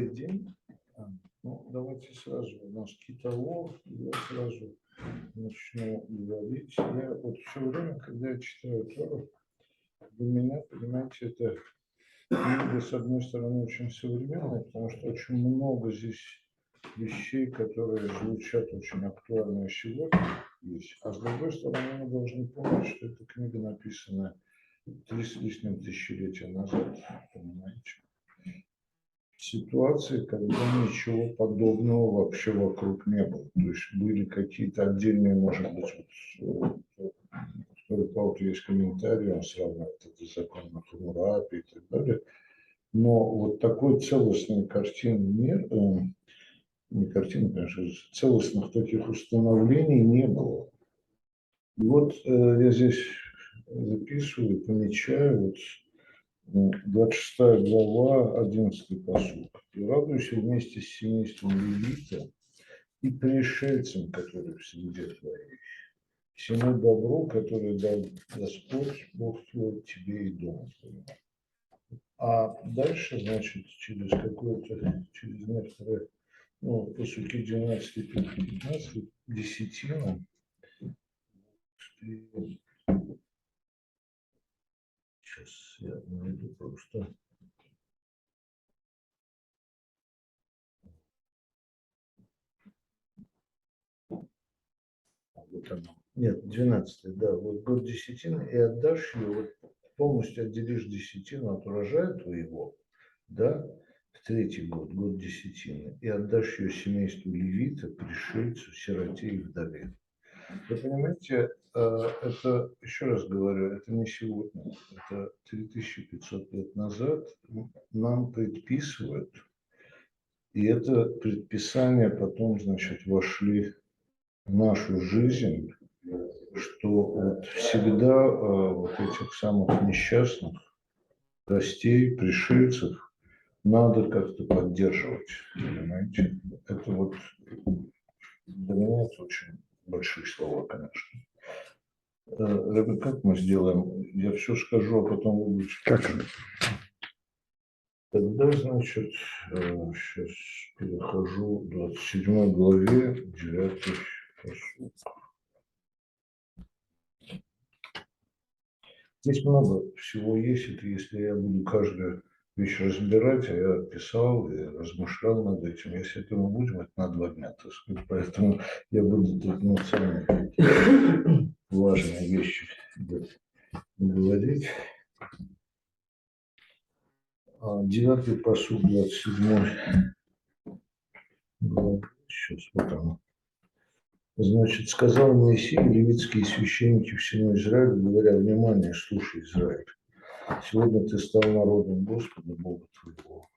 Добрый день. Ну, давайте сразу, у нас китолов, я сразу начну говорить. Я вот все время, когда я читаю Тору, для меня, понимаете, это книга, с одной стороны, очень современная, потому что очень много здесь вещей, которые звучат очень актуально сегодня есть. А с другой стороны, мы должны помнить, что эта книга написана 3 с лишним тысячелетия назад, понимаете, в ситуации, когда ничего подобного вообще вокруг не было. То есть были какие-то отдельные, может быть, у кого-то есть комментарии, он сравнивает это с законом Хаммурапи и так далее. Но вот такой целостной картины мира, не картины, конечно, целостных таких установлений не было. И вот я здесь записываю, помечаю, вот 26 глава, 11 пасук. «И радуйся вместе с семейством Левита и пришельцам, которые в среде твоей, всему добру, которое дал Господь, Бог твой, тебе и дому твоему». А дальше, значит, через некоторое, пасуки 12-15, десятина, сейчас я найду просто. Вот оно. Нет, 12, да, вот год десятины, и отдашь ее, вот полностью отделишь десятину от урожая твоего, да, в третий год, год десятины, и отдашь ее семейству левита, пришельцу, сироте и вдове. Вы понимаете, это, еще раз говорю, это не сегодня, это 3500 лет назад нам предписывают, и это предписание потом, значит, вошли в нашу жизнь, что вот всегда вот этих самых несчастных гостей, пришельцев надо как-то поддерживать, понимаете? Это вот для меня это очень большие слова, конечно. Ребят, как мы сделаем? Я все скажу, а потом вы будете... Как? Тогда, значит, сейчас перехожу к 27 главе, 9 пасук. Здесь много всего есть, это если я буду каждую вещь разбирать, а я писал и размышлял над этим. Если этому будем, это на 2 дня, так сказать. Поэтому я буду тут самые важные вещи говорить. 9 пасук, 27 глава. Сейчас, вот оно. Значит, сказал Моисей, левитские священники всему Израилю, говоря: внимание, слушай, Израиль, сегодня ты стал народом Господа, Бога твоего.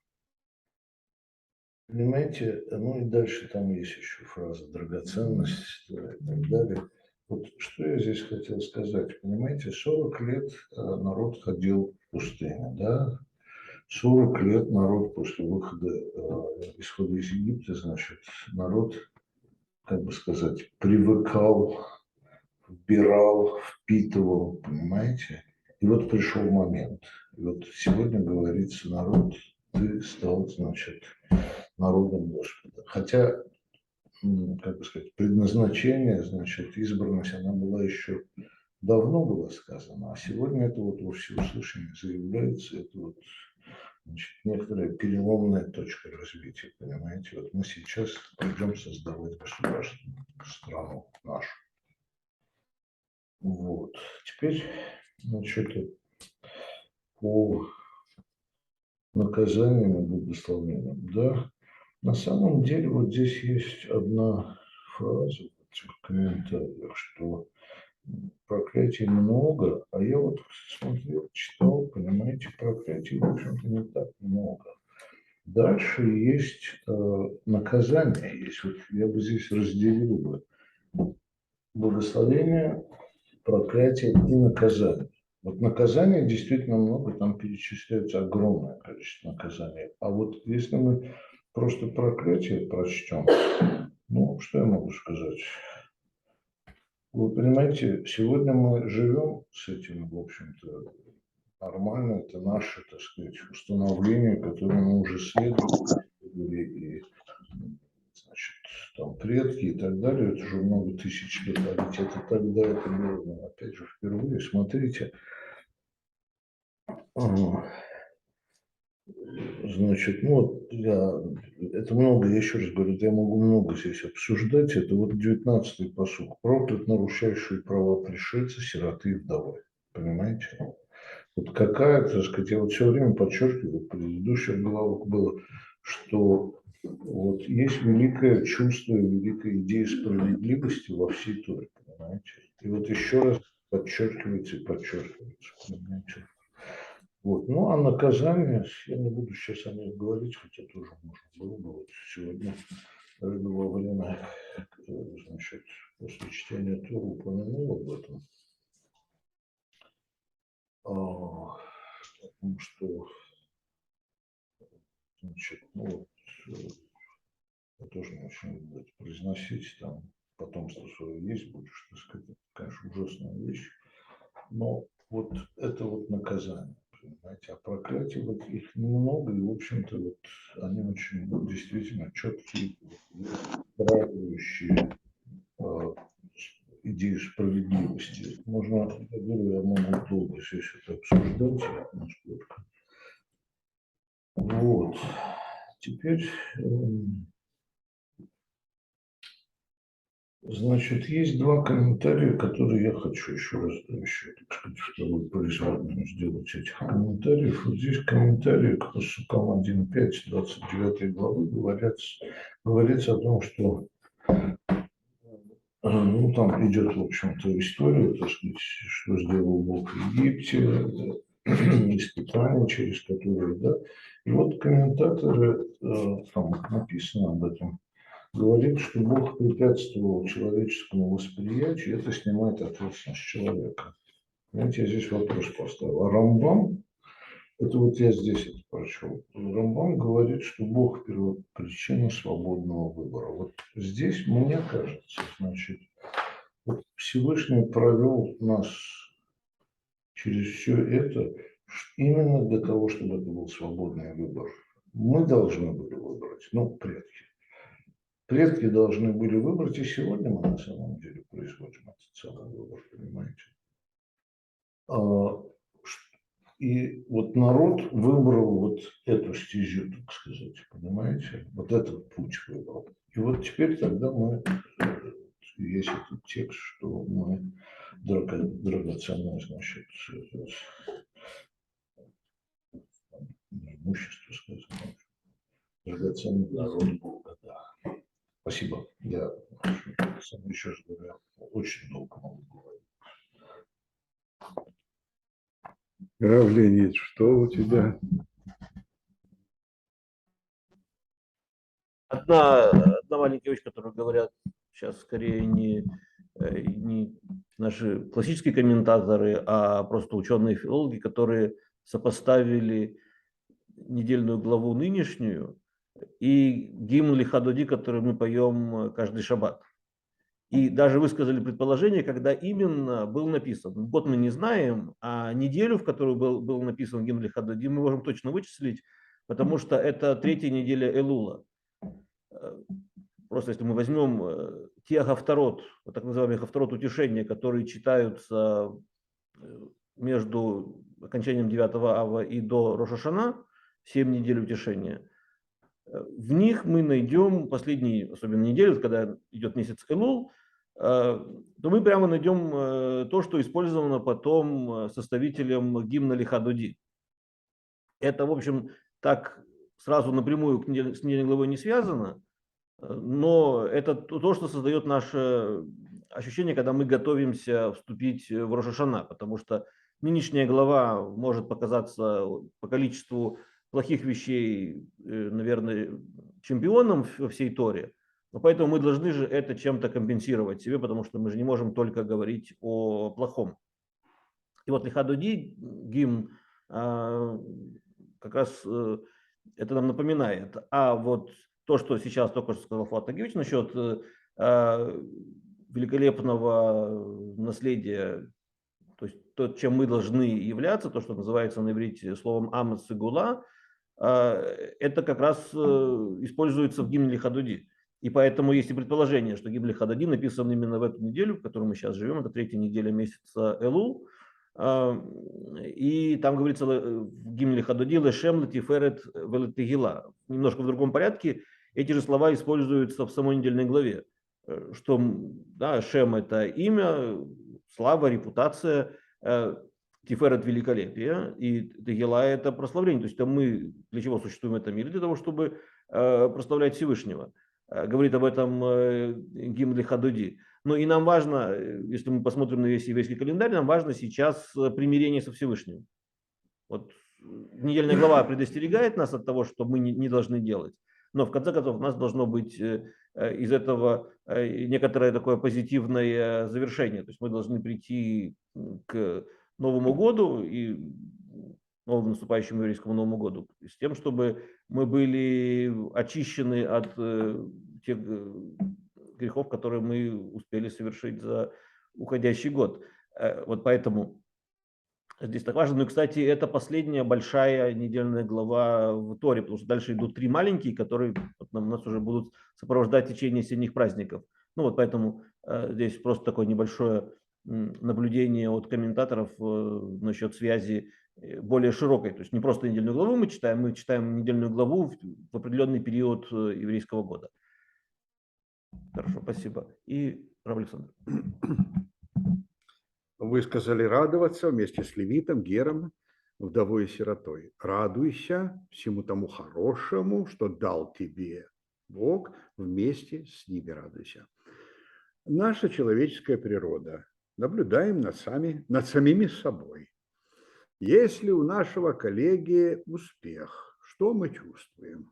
Понимаете, ну и дальше там есть еще фраза драгоценность и так далее. Вот что я здесь хотел сказать. Понимаете, 40 лет народ ходил в пустыне, да? 40 лет народ после исхода из Египта, значит, народ, как бы сказать, привыкал, вбирал, впитывал, понимаете? И вот пришел момент. И вот сегодня говорится: народ, ты стал, значит, народом Господа. Хотя, как бы сказать, предназначение, значит, избранность, она была еще давно была сказана, а сегодня это вот во всеуслышание заявляется, это вот, значит, некоторая переломная точка развития, понимаете? Вот мы сейчас идем создавать государство, страну нашу. Вот. Теперь, значит, по наказаниям и благословениям, да, на самом деле вот здесь есть одна фраза в комментариях, что проклятий много, а я вот смотрел, читал, понимаете, проклятий, в общем-то, не так много. Дальше есть наказание, есть. Вот я бы здесь разделил бы благословение, проклятие и наказание. Вот наказания действительно много, там перечисляется огромное количество наказаний. А вот если мы просто проклятие прочтем, ну, что я могу сказать? Вы понимаете, сегодня мы живем с этим, в общем-то, нормально. Это наше, так сказать, установление, которое мы уже следуем предки и так далее, это уже много тысяч лет, а ведь это тогда это было, ну, опять же, впервые. Смотрите, значит, ну, это много, я еще раз говорю, я могу много здесь обсуждать, это вот 19-й посуд. Проклят нарушающий права пришельца, сироты и вдовы. Понимаете? Вот какая, так сказать, я вот все время подчеркиваю, в предыдущих главах было, что вот есть великое чувство, великая идея справедливости во всей Торе, понимаете? И вот еще раз подчеркивается и подчеркивается, понимаете? Вот. Ну, а наказание, я не буду сейчас о них говорить, хотя тоже можно было бы. Вот сегодня во время, значит, после чтения Тора упомянул об этом. О том, что, значит, ну, вот, я тоже не очень люблю это произносить, там, потомство свое есть, будешь, так сказать, это, конечно, ужасная вещь, но вот это вот наказание, понимаете, а проклятий вот их немного, и, в общем-то, вот они очень действительно четкие, выстраивающие идею справедливости. Можно, я говорю, я могу долго здесь это обсуждать, насколько. Вот. Теперь, значит, есть два комментария, которые я хочу еще раз, еще, так сказать, вторую производную сделать этих комментариев. Вот здесь комментарии к Пасукам 1.5, 29 главы говорится о том, что ну, там идет, в общем-то, история, так сказать, что сделал Бог в Египте, испытания, через которые, да. И вот комментаторы, там написано об этом, говорит, что Бог препятствовал человеческому восприятию, и это снимает ответственность человека. Знаете, я здесь вопрос поставил. А Рамбам, это вот я здесь это прочел, Рамбам говорит, что Бог первопричина свободного выбора. Вот здесь, мне кажется, значит, вот Всевышний провел нас через все это именно для того, чтобы это был свободный выбор. Мы должны были выбрать, ну, предки. Предки должны были выбрать, и сегодня мы на самом деле производим этот самый выбор, понимаете. И вот народ выбрал вот эту стезю, так сказать, понимаете, вот этот путь выбрал. И вот теперь тогда мы, есть этот текст, что мы драгоценное, значит, имущество, сказано, драгоценный народ Бога, да. Спасибо. Я сам еще раз говорю, очень долго могу говорить. Рав Леонид, что у тебя? Одна маленькая вещь, которую говорят сейчас скорее не наши классические комментаторы, а просто ученые-филологи, которые сопоставили недельную главу нынешнюю и гимн Лихадоди, который мы поем каждый шаббат. И даже высказали предположение, когда именно был написан. Год мы не знаем, а неделю, в которую был написан гимн Лихадоди, мы можем точно вычислить, потому что это третья неделя Элула. Просто если мы возьмем те хафтарот, так называемые хафтарот утешения, которые читаются между окончанием 9 ава и до Рош ха-Шана, 7 недель утешения, в них мы найдем последние, особенно недели, когда идет месяц Элул, то мы прямо найдем то, что использовано потом составителем гимна Лихадоди. Это, в общем, так сразу напрямую с недельной главой не связано, но это то, что создает наше ощущение, когда мы готовимся вступить в Рош ха-Шана, потому что нынешняя глава может показаться по количеству плохих вещей, наверное, чемпионом во всей Торе, но поэтому мы должны же это чем-то компенсировать себе, потому что мы же не можем только говорить о плохом. И вот Лихадоди, гимн, как раз это нам напоминает. А вот то, что сейчас только что сказал Фуат Агиевич насчет великолепного наследия, то есть то, чем мы должны являться, то, что называется на иврите словом «амец и гула», это как раз используется в гимне Лихадоди. И поэтому есть и предположение, что Гимли Хадоди написан именно в эту неделю, в которой мы сейчас живем, это 3-я неделя месяца Элул. И там говорится в Гимли Хадоди «Лешем латиферет велетегила». Немножко в другом порядке эти же слова используются в самой недельной главе. Что да, Шем – это имя, слава, репутация, Тиферет – великолепие, и Тегила – это прославление. То есть это мы для чего существуем в этом мире? Для того, чтобы прославлять Всевышнего. Говорит об этом Гимли Хадоди. Но и нам важно, если мы посмотрим на весь еврейский календарь, нам важно сейчас примирение со Всевышним. Вот недельная глава предостерегает нас от того, что мы не должны делать. Но в конце концов у нас должно быть из этого некоторое такое позитивное завершение. То есть мы должны прийти к Новому году и новому наступающему еврейскому Новому году с тем, чтобы мы были очищены от тех грехов, которые мы успели совершить за уходящий год. Вот поэтому здесь так важно. Ну и, кстати, это последняя большая недельная глава в Торе, потому что дальше идут 3 маленькие, которые нас уже будут сопровождать в течение осенних праздников. Ну вот поэтому здесь просто такое небольшое наблюдение от комментаторов насчет связи более широкой. То есть не просто недельную главу мы читаем недельную главу в определенный период еврейского года. Хорошо, спасибо. И Рав Александр. Вы сказали радоваться вместе с левитом, Гером, вдовой и сиротой. Радуйся всему тому хорошему, что дал тебе Бог, вместе с ними радуйся. Наша человеческая природа. Наблюдаем над самими собой. Если у нашего коллеги успех, что мы чувствуем?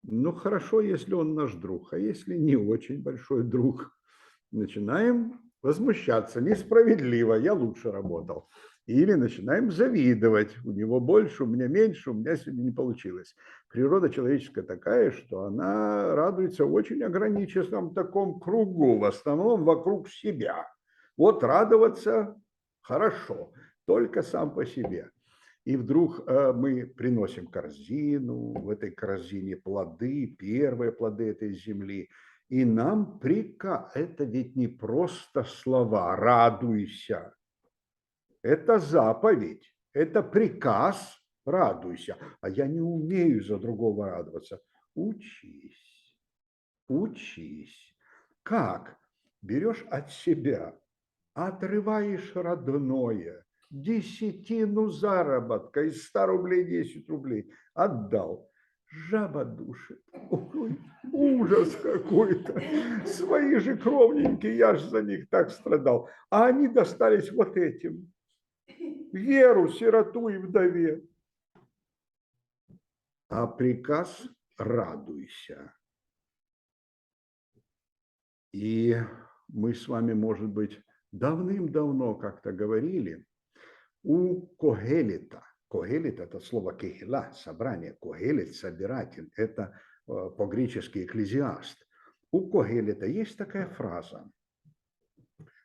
Ну, хорошо, если он наш друг, а если не очень большой друг, начинаем возмущаться. Несправедливо, я лучше работал. Или начинаем завидовать. У него больше, у меня меньше, у меня сегодня не получилось. Природа человеческая такая, что она радуется в очень ограниченном таком кругу, в основном вокруг себя. Вот радоваться хорошо, только сам по себе. И вдруг мы приносим корзину, в этой корзине плоды, первые плоды этой земли. И нам это ведь не просто слова «радуйся». Это заповедь, это приказ «радуйся». А я не умею за другого радоваться. Учись, учись. Как? Берешь от себя, отрываешь родное, десятину заработка, из 100 рублей 10 рублей отдал. Жаба душит. Ой, ужас какой-то. Свои же кровненькие, я же за них так страдал. А они достались вот этим. Веру, сироту и вдове. А приказ радуйся. И мы с вами, может быть, давным-давно как-то говорили, у Когелита, Когелит – это слово кехила, собрание, Когелит – собиратель, это по-гречески экклезиаст. У Когелита есть такая фраза: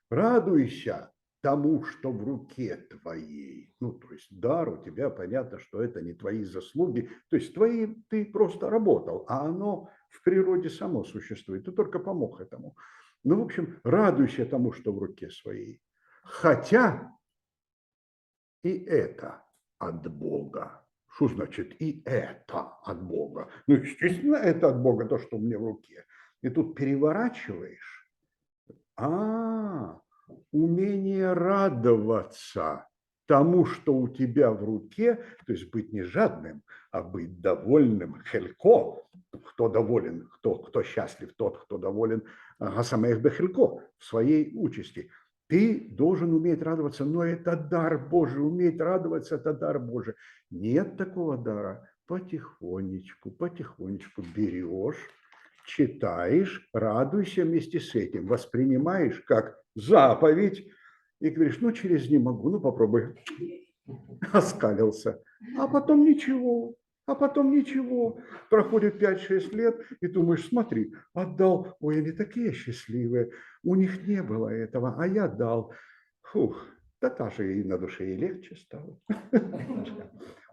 «Радуйся тому, что в руке твоей». Ну, то есть дар у тебя, понятно, что это не твои заслуги, то есть ты просто работал, а оно в природе само существует, ты только помог этому. Ну, в общем, радуйся тому, что в руке своей. Хотя и это от Бога. Что значит и это от Бога? Ну, естественно, это от Бога, то, что у меня в руке. И тут переворачиваешь. Умение радоваться тому, что у тебя в руке, то есть быть не жадным, а быть довольным. Хелько, кто доволен, кто счастлив, тот, кто доволен гасамех бехелько, в своей участи. Ты должен уметь радоваться, но это дар Божий, уметь радоваться – это дар Божий. Нет такого дара. Потихонечку, потихонечку берешь, читаешь, радуйся вместе с этим, воспринимаешь как заповедь и говоришь: ну, через не могу, ну, попробуй. Оскалился. А потом ничего. Проходит 5-6 лет, и думаешь: смотри, отдал, ой, они такие счастливые, у них не было этого, а я дал. Фух, да даже и на душе и легче стало.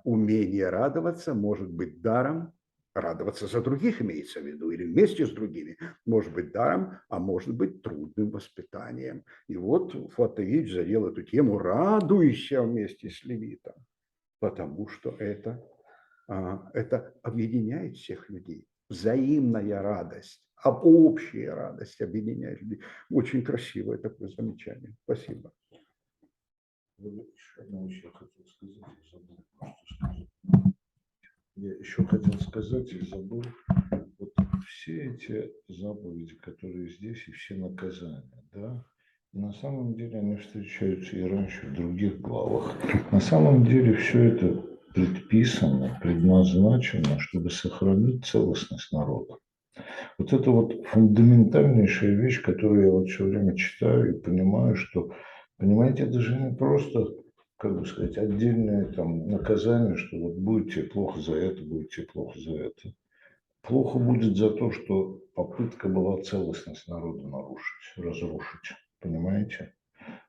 Умение радоваться может быть даром Радоваться за других имеется в виду, или вместе с другими, может быть даром, а может быть трудным воспитанием. И вот Флатеич задел эту тему «радуйся вместе с левитом», потому что это объединяет всех людей. Взаимная радость, общая радость объединяет людей. Очень красивое такое замечание. Спасибо. Я еще хотел сказать и забыл. Вот все эти заповеди, которые здесь, и все наказания, да, на самом деле они встречаются и раньше в других главах. На самом деле все это предписано, предназначено, чтобы сохранить целостность народа. Вот это вот фундаментальнейшая вещь, которую я вот все время читаю и понимаю, что, понимаете, это же не просто, как бы сказать, отдельное там наказание, что вот будете плохо за это, будете плохо за это. Плохо будет за то, что попытка была целостность народа нарушить, разрушить. Понимаете?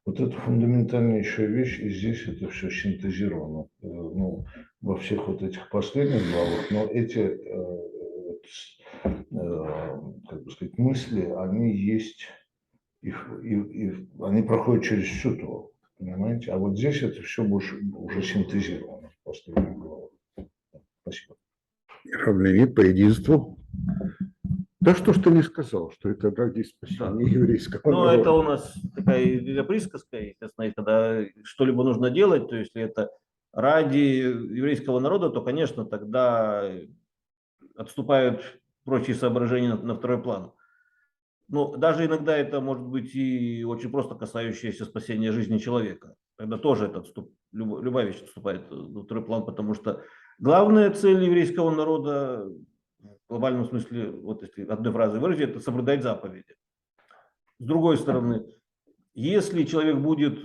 Вот это фундаментальнейшая вещь, и здесь это все синтезировано ну, во всех вот этих последних главах, но эти как бы сказать, мысли, они есть, они проходят через всю Тору, понимаете? А вот здесь это все больше уже синтезировано в последних главах. Спасибо. Равлевит по единству. Да что ж ты не сказал, что это ради спасения еврейского народа? Ну, это у нас такая присказка, естественно, когда что-либо нужно делать, то если это ради еврейского народа, то, конечно, тогда отступают прочие соображения на второй план. Но даже иногда это может быть и очень просто касающееся спасения жизни человека. Тогда тоже это любая вещь отступает на второй план, потому что главная цель еврейского народа в глобальном смысле, вот если одной фразой выразить, это соблюдать заповеди. С другой стороны, если человек будет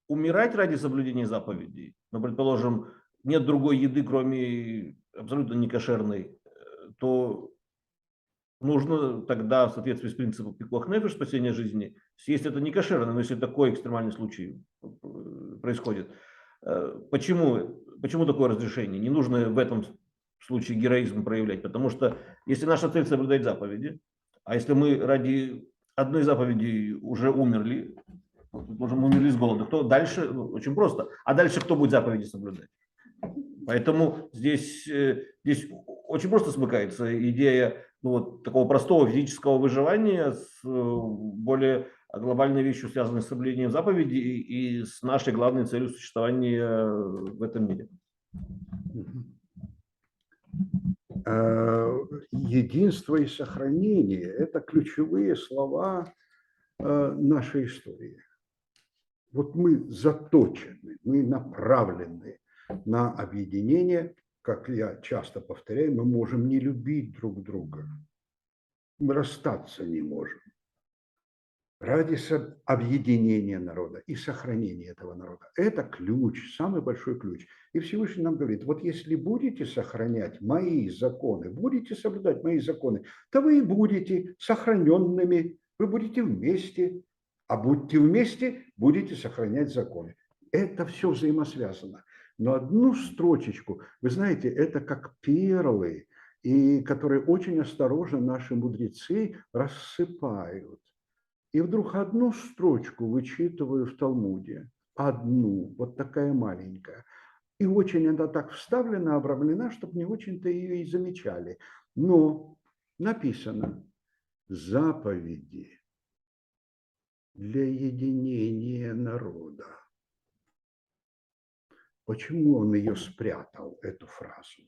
умирать ради соблюдения заповедей, ну, предположим, нет другой еды, кроме абсолютно некошерной, то нужно тогда, в соответствии с принципом пикуах нефеш, спасения жизни, съесть это некошерно, но если такой экстремальный случай происходит. Почему такое разрешение? Не нужно в этом случае героизм проявлять, потому что если наша цель соблюдать заповеди, а если мы ради одной заповеди уже умерли, можем умерли с голода, то дальше очень просто. А дальше кто будет заповеди соблюдать? Поэтому здесь очень просто смыкается идея вот, такого простого физического выживания с более глобальной вещью, связанной с соблюдением заповедей и с нашей главной целью существования в этом мире. Единство и сохранение – это ключевые слова нашей истории. Вот мы заточены, мы направлены на объединение. Как я часто повторяю, мы можем не любить друг друга. Мы расстаться не можем. Ради объединения народа и сохранения этого народа. Это ключ, самый большой ключ. И Всевышний нам говорит, вот если будете сохранять мои законы, будете соблюдать мои законы, то вы и будете сохраненными, вы будете вместе, а будьте вместе, будете сохранять законы. Это все взаимосвязано. Но одну строчечку, вы знаете, это как перлы, и которые очень осторожно наши мудрецы рассыпают. И вдруг одну строчку вычитываю в Талмуде, одну, вот такая маленькая. И очень она так вставлена, обрамлена, чтобы не очень-то ее и замечали. Но написано «заповеди для единения народа». Почему он ее спрятал, эту фразу?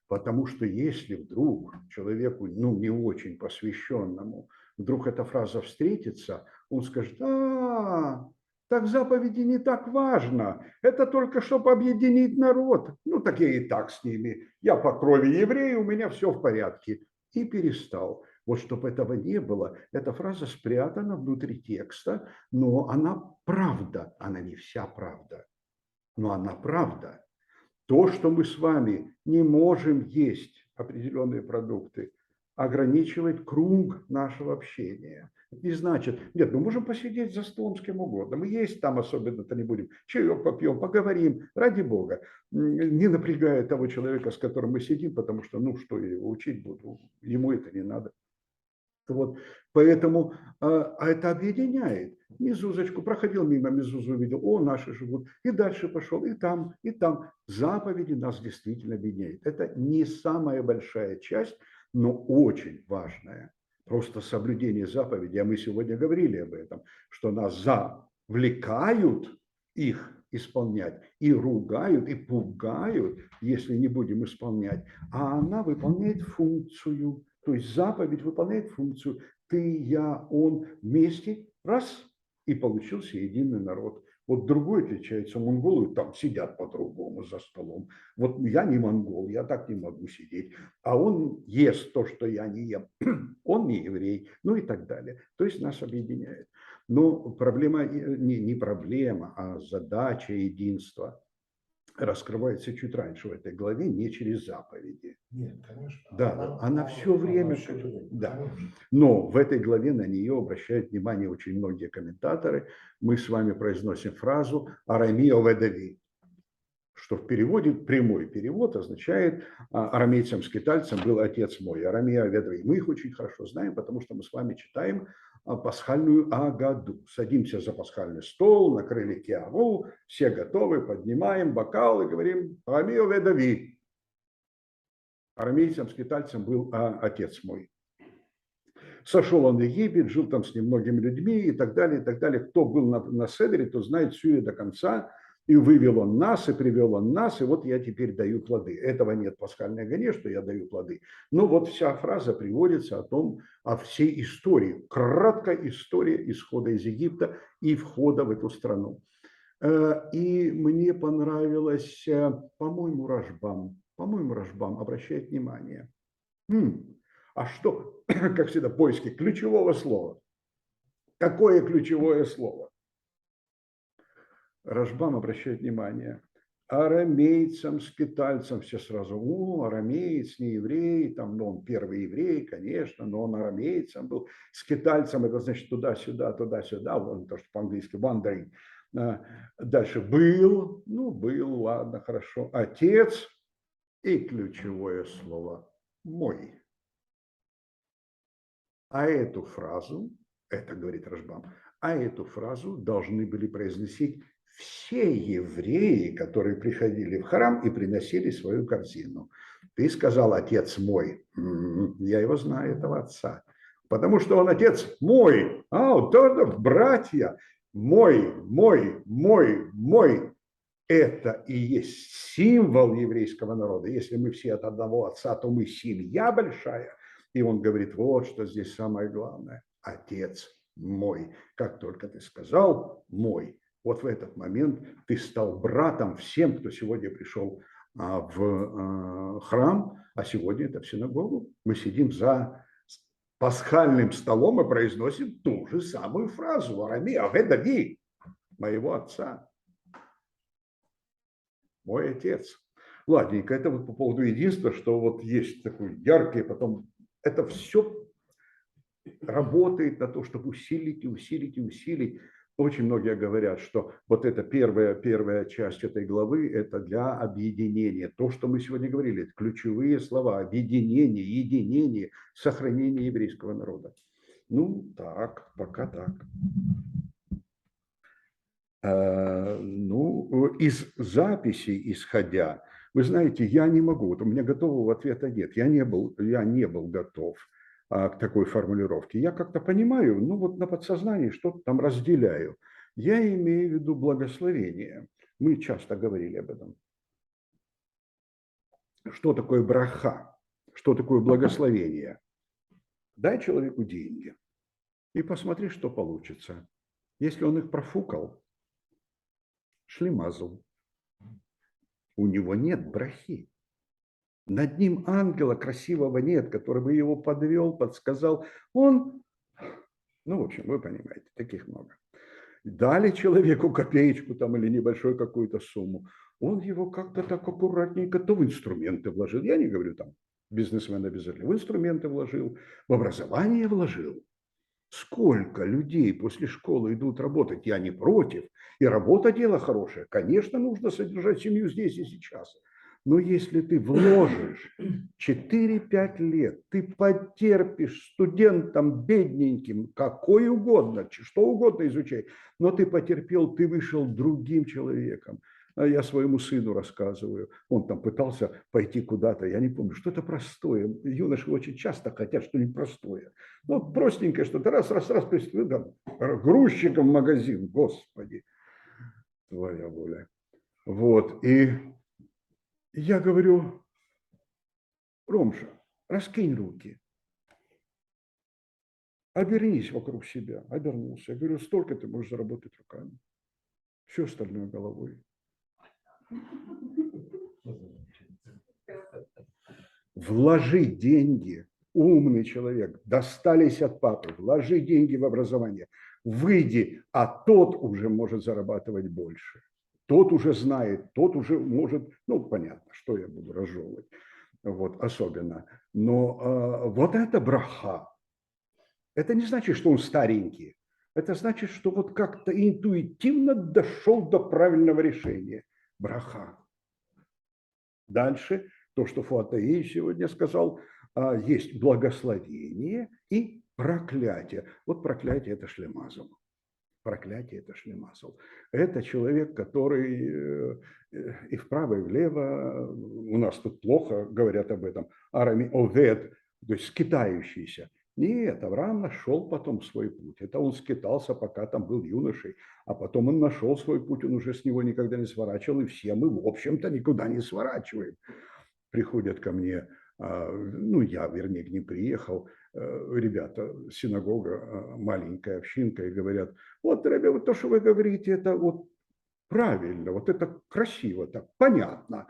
Потому что если вдруг человеку, не очень посвященному, вдруг эта фраза встретится, он скажет, так заповеди не так важно, это только чтобы объединить народ. Так я и так с ними, я по крови еврей, у меня все в порядке. И перестал. Вот чтобы этого не было, эта фраза спрятана внутри текста, но она правда, она не вся правда, но она правда. То, что мы с вами не можем есть определенные продукты, ограничивает круг нашего общения. Это не значит, нет, мы можем посидеть за столом с кем угодно, мы есть там особенно-то не будем, чаек попьем, поговорим, ради Бога, не напрягая того человека, с которым мы сидим, потому что, ну, что я его учить буду, ему это не надо. Вот. Поэтому это объединяет. Мезузочку, проходил мимо Мезузу, увидел, о, наши живут, и дальше пошел, и там, и там. Заповеди нас действительно объединяют. Это не самая большая часть, но очень важная. Просто соблюдение заповедей, а мы сегодня говорили об этом, что нас завлекают их исполнять, и ругают, и пугают, если не будем исполнять, а она выполняет функцию. То есть заповедь выполняет функцию. Ты, я, он вместе, раз, и получился единый народ. Вот другой отличается, монголы там сидят по-другому за столом. Вот я не монгол, я так не могу сидеть. А он ест то, что я не ем. Он не еврей, ну и так далее. То есть нас объединяет. Но проблема, не проблема, а задача единства раскрывается чуть раньше в этой главе, не через заповеди. Нет, конечно. Да, она все время, да. Конечно. Но в этой главе на нее обращают внимание очень многие комментаторы. Мы с вами произносим фразу «Арамио ведави», что в переводе, прямой перевод означает арамейцам-скитальцам был отец мой, Арамио ведави. Мы их очень хорошо знаем, потому что мы с вами читаем пасхальную Агаду. Садимся за пасхальный стол, накрыли киаву, все готовы, поднимаем бокал и говорим «Арамио ведави». Арамейцам, скитальцам был отец мой. Сошел он в Египет, жил там с немногими людьми и так далее, и так далее. Кто был на Седере, то знает всю ее до конца. И вывел он нас, и привел он нас, и вот я теперь даю плоды. Этого нет в пасхальной Агане, что я даю плоды. Но вот вся фраза приводится о всей истории. Краткая история исхода из Египта и входа в эту страну. И мне понравилось, по-моему, Рашбам обращает внимание. А что, как всегда, поиски ключевого слова? Какое ключевое слово? Рашбам обращает внимание. Арамейцам, скитальцам, все сразу, арамеец, не еврей, там, ну, он первый еврей, конечно, но он арамейцем был. Скитальцам это значит туда-сюда, вот то, что по-английски wandering. Дальше был, ладно, хорошо, отец и ключевое слово мой. А эту фразу, это говорит Рашбам, эту фразу должны были произносить все евреи, которые приходили в храм и приносили свою корзину. Ты сказал, отец мой. Я его знаю, этого отца. Потому что он отец мой. Вот братья. Мой. Это и есть символ еврейского народа. Если мы все от одного отца, то мы семья большая. И он говорит, вот что здесь самое главное. Отец мой. Как только ты сказал мой, вот в этот момент ты стал братом всем, кто сегодня пришел в храм, а сегодня это в синагогу. Мы сидим за пасхальным столом и произносим ту же самую фразу. Арамио ведави, моего отца. Мой отец. Ладненько, это вот по поводу единства, что вот есть такой яркий, потом это все работает на то, чтобы усилить. Очень многие говорят, что вот эта первая часть этой главы – это для объединения. То, что мы сегодня говорили, это ключевые слова – объединение, единение, сохранение еврейского народа. Ну, так, пока так. Из записей исходя, вы знаете, я не могу, вот у меня готового ответа нет, я не был готов к такой формулировке. Я как-то понимаю, вот на подсознании что-то там разделяю. Я имею в виду благословение. Мы часто говорили об этом. Что такое браха? Что такое благословение? Дай человеку деньги и посмотри, что получится. Если он их профукал, шлемазл. У него нет брахи. Над ним ангела красивого нет, который бы его подвел, подсказал. Он, в общем, вы понимаете, таких много. Дали человеку копеечку там или небольшую какую-то сумму. Он его как-то так аккуратненько то в инструменты вложил. Я не говорю там бизнесмен обязательно в инструменты вложил, в образование вложил. Сколько людей после школы идут работать? Я не против. И работа – дело хорошее. Конечно, нужно содержать семью здесь и сейчас. Но если ты вложишь 4-5 лет, ты потерпишь студентам бедненьким, какой угодно, что угодно изучай, но ты потерпел, ты вышел другим человеком. А я своему сыну рассказываю, он там пытался пойти куда-то, я не помню, что-то простое. Юноши очень часто хотят что-нибудь простое. Ну, простенькое что-то, раз, приступил, там, грузчиком в магазин, господи, твоя воля. Вот, и я говорю, Ромша, раскинь руки, обернись вокруг себя, обернулся. Я говорю, столько ты можешь заработать руками, все остальное головой. Вложи деньги, умный человек, достались от папы, вложи деньги в образование, выйди, а тот уже может зарабатывать больше. Тот уже знает, тот уже может, ну, понятно, что я буду разжевывать, вот, особенно. Но вот это браха. Это не значит, что он старенький. Это значит, что вот как-то интуитивно дошел до правильного решения. Браха. Дальше, то, что Фуатаи сегодня сказал, есть благословение и проклятие. Вот проклятие – это шлемазл. Проклятие – это шлемазл. Это человек, который и вправо, и влево, у нас тут плохо говорят об этом, арами овед, то есть скитающийся. Нет, Авраам нашел потом свой путь. Это он скитался, пока там был юношей, а потом он нашел свой путь, он уже с него никогда не сворачивал, и все мы, в общем-то, никуда не сворачиваем. Приходят ко мне, ну, я, вернее, к ним приехал, ребята, синагога, маленькая общинка, и говорят, вот, ребята, вот то, что вы говорите, это вот правильно, вот это красиво, так понятно.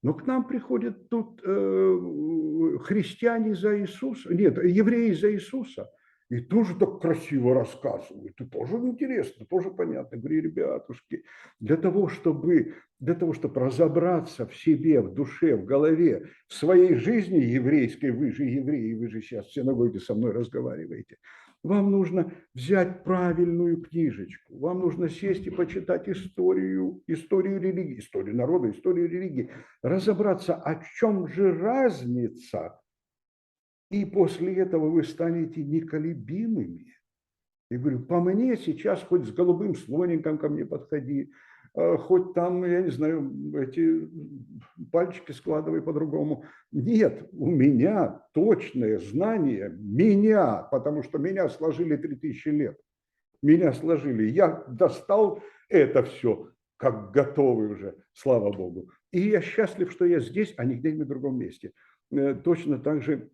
Но к нам приходят тут христиане за Иисуса, нет, евреи за Иисуса, и тоже так красиво рассказывают, и тоже интересно, тоже понятно. Я говорю, ребятушки, для того, чтобы разобраться в себе, в душе, в голове, в своей жизни еврейской, вы же евреи, вы же сейчас в синагоге со мной разговариваете, вам нужно взять правильную книжечку, вам нужно сесть и почитать историю религии, историю народа, историю религии, разобраться, о чем же разница, и после этого вы станете неколебимыми. Я говорю, по мне сейчас хоть с голубым слоником ко мне подходи, хоть там, я не знаю, эти пальчики складывай по-другому. Нет, у меня точное знание, меня, потому что меня сложили 3000 лет. Меня сложили. Я достал это все, как готовый уже, слава Богу. И я счастлив, что я здесь, а не где-нибудь в другом месте. Точно так же,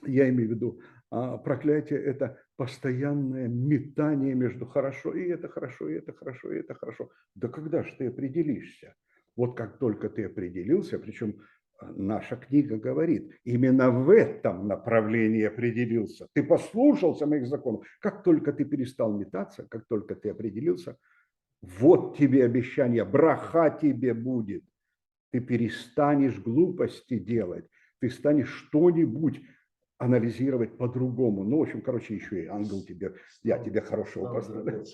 я имею в виду, проклятие – это постоянное метание между хорошо, и это хорошо, и это хорошо, и это хорошо. Да когда же ты определишься? Вот как только ты определился, причем наша книга говорит, именно в этом направлении определился. Ты послушался моих законов. Как только ты перестал метаться, как только ты определился, вот тебе обещание, браха тебе будет. Ты перестанешь глупости делать, ты станешь что-нибудь анализировать по-другому. Ну, в общем, короче, еще и ангел тебе, я тебе хорошо поставил.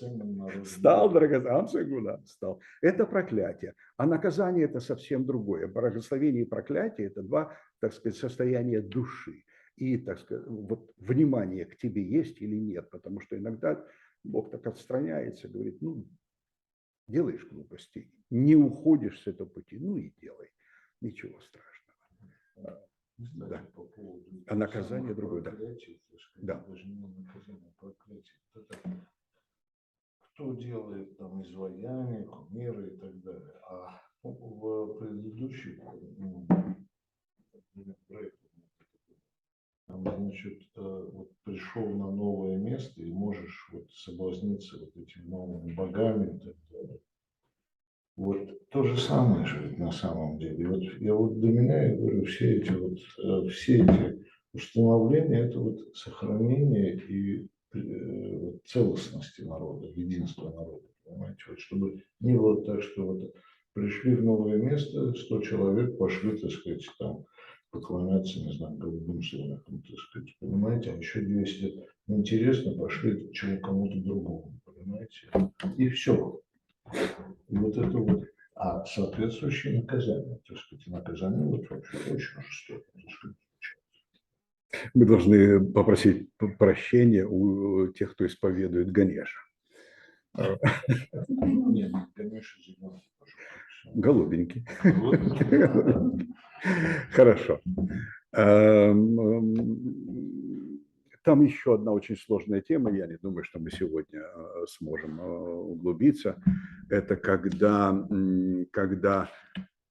Стал драгоценным, стал. Это проклятие. А наказание – это совсем другое. Благословение и проклятие – это два, так сказать, состояния души. И, так сказать, вот внимание к тебе есть или нет. Потому что иногда Бог так отстраняется, говорит, ну, делаешь глупости, не уходишь с этого пути, ну и делай. Ничего страшного. Кстати, Да. по поводу А наказание другое, да. проклятий, Да. даже не наказание, проклятие. Это кто делает там изваяния, кумиры и так далее. А в предыдущих проектах там, значит, вот пришел на новое место и можешь вот соблазниться вот этими новыми богами и так далее. Вот то же самое же на самом деле. Вот я вот до меня, я говорю, все эти установления, это вот сохранение и целостности народа, единства народа, понимаете, вот чтобы не было так, что вот пришли в новое место, 100 человек пошли, так сказать, там поклоняться, не знаю, голубым свинкам, так сказать, понимаете, а еще 200 лет. Ну, интересно, пошли чего кому-то другому, понимаете, и все. И вот это вот, а соответствующие наказания, так сказать, наказания вот вообще очень жестокие, так сказать. Мы должны попросить прощения у тех, кто исповедует Ганеша. Нет, конечно, зеленый. Голубенький. Вот, Хорошо. Там еще одна очень сложная тема, я не думаю, что мы сегодня сможем углубиться. Это когда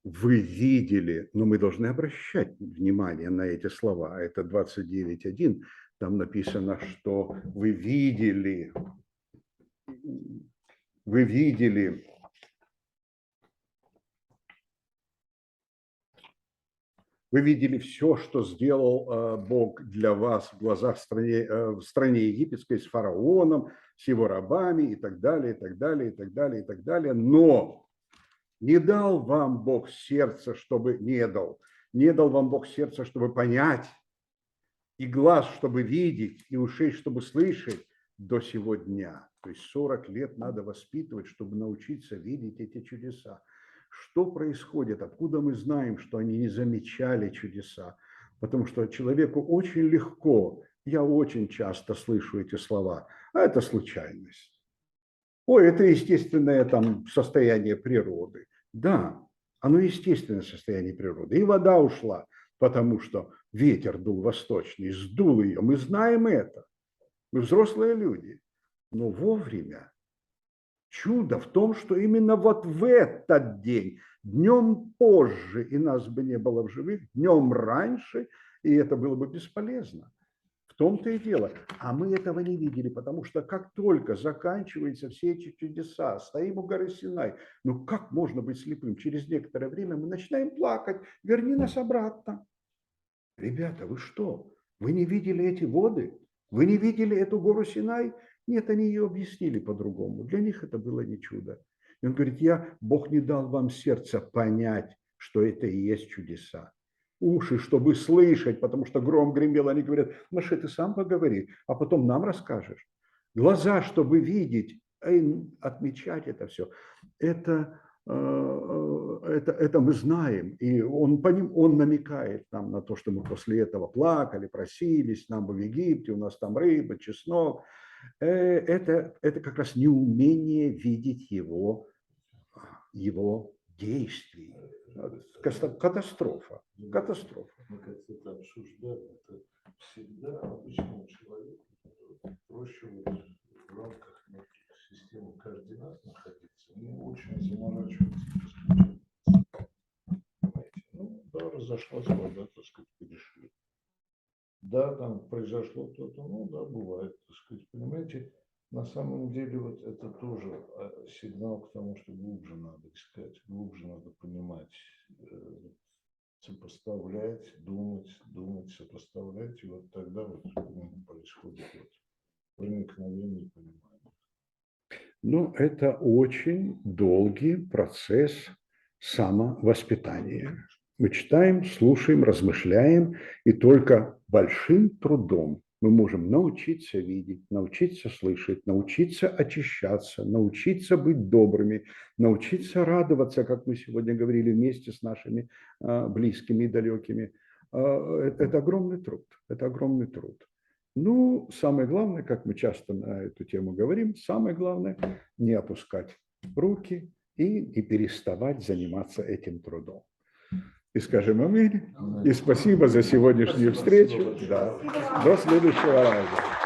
вы видели, но мы должны обращать внимание на эти слова. Это 29.1, там написано, что вы видели все, что сделал Бог для вас в глазах в стране египетской с фараоном, с его рабами и так далее, и так далее, и так далее, и так далее. Но не дал вам Бог сердца, чтобы не дал вам Бог сердца, чтобы понять, и глаз, чтобы видеть, и ушей, чтобы слышать до сего дня. То есть 40 лет надо воспитывать, чтобы научиться видеть эти чудеса. Что происходит? Откуда мы знаем, что они не замечали чудеса? Потому что человеку очень легко, я очень часто слышу эти слова, а это случайность. Ой, это естественное там состояние природы. Да, оно естественное состояние природы. И вода ушла, потому что ветер дул восточный, сдул ее. Мы знаем это. Мы взрослые люди. Но вовремя. Чудо в том, что именно вот в этот день, днем позже, и нас бы не было в живых, днем раньше, и это было бы бесполезно. В том-то и дело. А мы этого не видели, потому что как только заканчиваются все эти чудеса, стоим у горы Синай, ну как можно быть слепым? Через некоторое время мы начинаем плакать, верни нас обратно. Ребята, вы что? Вы не видели эти воды? Вы не видели эту гору Синай? Нет, они ее объяснили по-другому. Для них это было не чудо. И он говорит, Бог не дал вам сердце понять, что это и есть чудеса. Уши, чтобы слышать, потому что гром гремел, они говорят, Моше, ты сам поговори, а потом нам расскажешь. Глаза, чтобы видеть, отмечать это все. Это мы знаем, и он намекает нам на то, что мы после этого плакали, просились, нам бы в Египте, у нас там рыба, чеснок. Это как раз неумение видеть его действий. Катастрофа. Катастрофа. Мы как-то это обсуждали, это всегда обычному человеку проще в рамках системы координат находиться, не очень заморачиваться. Ну, да, разошлась вода, так сказать, перешли. Да, там произошло кто-то, ну да, бывает, так сказать, понимаете, на самом деле вот это тоже сигнал к тому, что глубже надо искать, глубже надо понимать, сопоставлять, думать, сопоставлять, и вот тогда вот происходит вот проникновение и понимание. Ну, это очень долгий процесс самовоспитания. Мы читаем, слушаем, размышляем, и только большим трудом мы можем научиться видеть, научиться слышать, научиться очищаться, научиться быть добрыми, научиться радоваться, как мы сегодня говорили, вместе с нашими близкими и далекими. Это огромный труд, это огромный труд. Ну, самое главное, как мы часто на эту тему говорим, самое главное – не опускать руки и не переставать заниматься этим трудом. И скажем аминь. И спасибо за сегодняшнюю встречу. Да. До следующего раза.